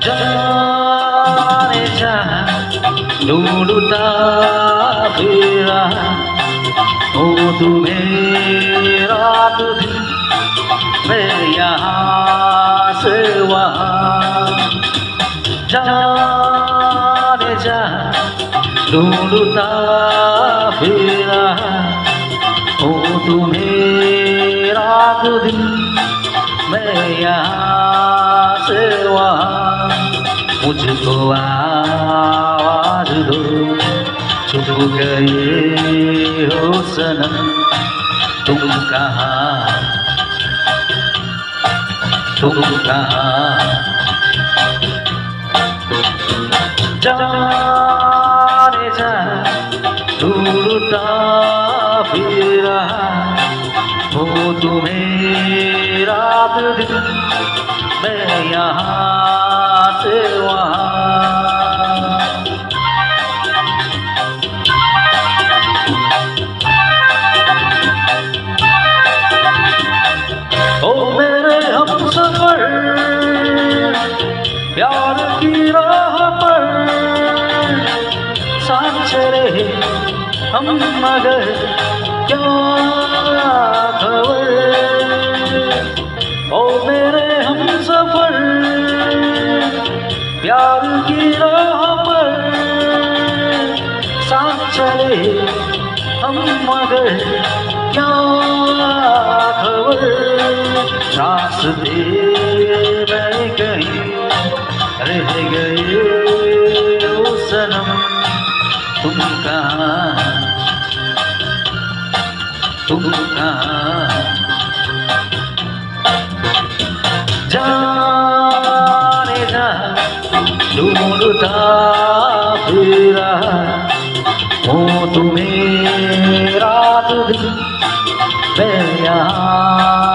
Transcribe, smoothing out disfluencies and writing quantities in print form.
जाने जा ढूंढता फिरा हो तुम्हें रात दिन मैं यहाँ से वहाँ जाने जा ढूंढता फिरा हो तुम्हें रात दिन मैं यहाँ से वहाँ मुझको आवाज दो छुप गए हो सनम तुम कहाँ जाने जा ढूंढता फिरा हो तुम्हें रात दिन मैं यहाँ से वहाँ ओ मेरे हमसफर प्यार की राह पर साथ चले हम मगर क्या खबर ओ मेरे हमसफर प्यार की राह पर साथ चले हम मगर क्या खबर रास्ते में कहीं रह गए ओ सनम तुम कहाँ जाने जा ढूंढता फिरा हो तुम्हें रात दिन मैं यहाँ